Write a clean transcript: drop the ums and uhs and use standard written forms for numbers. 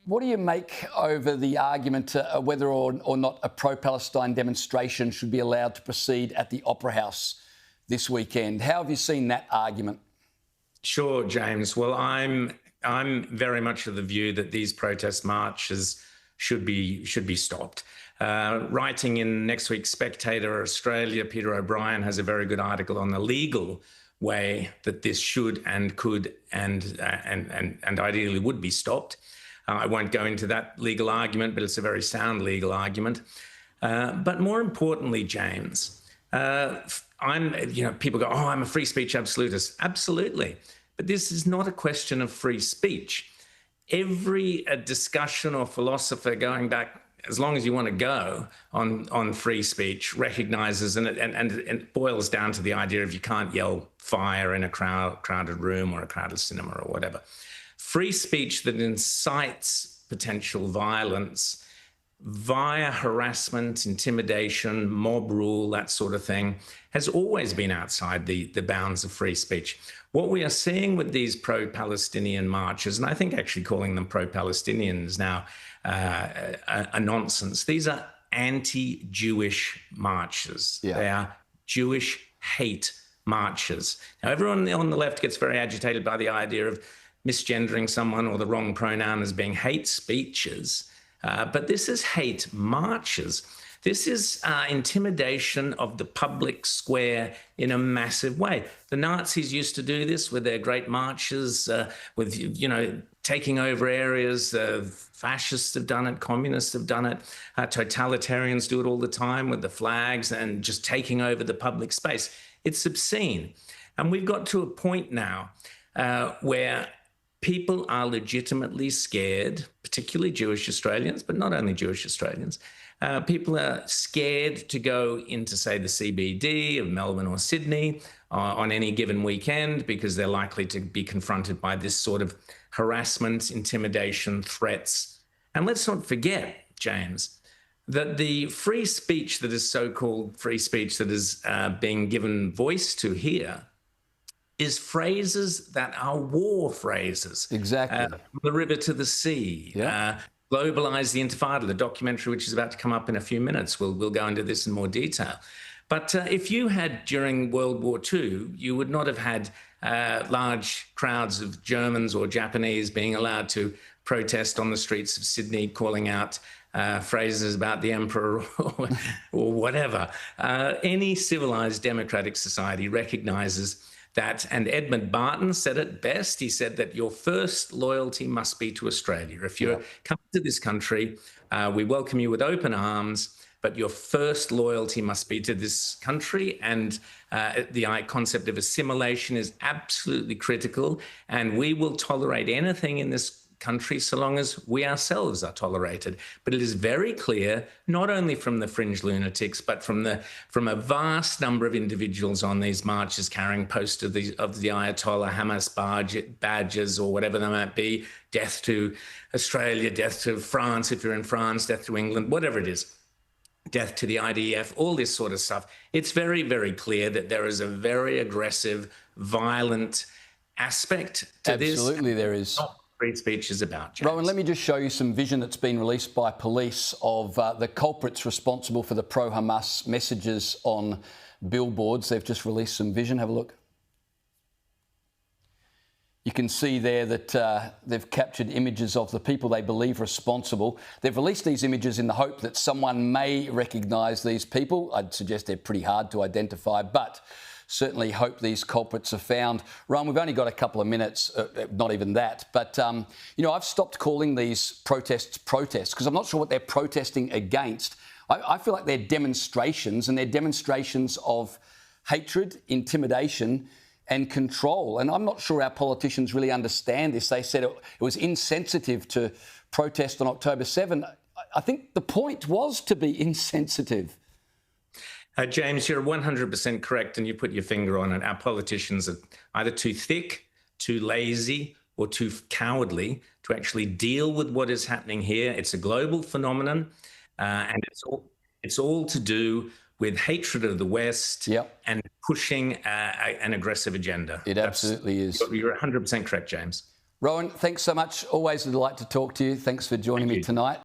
what do you make over the argument whether or not a pro-Palestine demonstration should be allowed to proceed at the Opera House this weekend? How have you seen that argument? Sure, James. Well, I'm very much of the view that these protest marches should be stopped. Writing in next week's Spectator Australia, Peter O'Brien has a very good article on the legal way that this should and could and ideally would be stopped. I won't go into that legal argument, but it's a very sound legal argument. But more importantly, James, people go, oh, I'm a free speech absolutist. Absolutely. But this is not a question of free speech. Every discussion or philosopher going back as long as you want to go on free speech recognizes, and it boils down to the idea of you can't yell fire in a crowded room or a crowded cinema or whatever. Free speech that incites potential violence via harassment, intimidation, mob rule, that sort of thing, has always been outside the bounds of free speech. What we are seeing with these pro-Palestinian marches, and I think actually calling them pro-Palestinians now a nonsense. These are anti-Jewish marches. Yeah. They are Jewish hate marches. Now, everyone on the left gets very agitated by the idea of misgendering someone or the wrong pronoun as being hate speeches. But this is hate marches. This is intimidation of the public square in a massive way. The Nazis used to do this with their great marches, with, taking over areas. Fascists have done it, communists have done it, totalitarians do it all the time with the flags and just taking over the public space. It's obscene. And we've got to a point now where people are legitimately scared, particularly Jewish Australians, but not only Jewish Australians. People are scared to go into, say, the CBD of Melbourne or Sydney on any given weekend because they're likely to be confronted by this sort of harassment, intimidation, threats. And let's not forget, James, that the free speech that is so-called free speech that is being given voice to here is phrases that are war phrases. Exactly. From the river to the sea. Yeah. Globalize the Intifada, the documentary which is about to come up in a few minutes. We'll go into this in more detail. But if you had, during World War II, you would not have had large crowds of Germans or Japanese being allowed to protest on the streets of Sydney, calling out phrases about the emperor or whatever. Any civilized democratic society recognizes that, and Edmund Barton said it best. He said that your first loyalty must be to Australia. If you're coming to this country, we welcome you with open arms, but your first loyalty must be to this country. And the concept of assimilation is absolutely critical. And we will tolerate anything in this country so long as we ourselves are tolerated. But it is very clear, not only from the fringe lunatics, but from a vast number of individuals on these marches carrying posters of the Ayatollah, Hamas badges or whatever they might be, death to Australia, death to France if you're in France, death to England, whatever it is, death to the IDF, all this sort of stuff. It's very, very clear that there is a very aggressive, violent aspect to this. Absolutely, there is. Free speech is about, James. Rowan, let me just show you some vision that's been released by police of the culprits responsible for the pro-Hamas messages on billboards. They've just released some vision. Have a look. You can see there that they've captured images of the people they believe responsible. They've released these images in the hope that someone may recognise these people. I'd suggest they're pretty hard to identify, but certainly hope these culprits are found. Rowan, we've only got a couple of minutes, not even that. But, I've stopped calling these protests because I'm not sure what they're protesting against. I feel like they're demonstrations, and they're demonstrations of hatred, intimidation and control. And I'm not sure our politicians really understand this. They said it was insensitive to protest on October 7. I think the point was to be insensitive. James, you're 100% correct, and you put your finger on it. Our politicians are either too thick, too lazy, or too cowardly to actually deal with what is happening here. It's a global phenomenon, and it's all to do with hatred of the West and pushing an aggressive agenda. It absolutely is. You're 100% correct, James. Rowan, thanks so much. Always a delight to talk to you. Thanks for joining me tonight.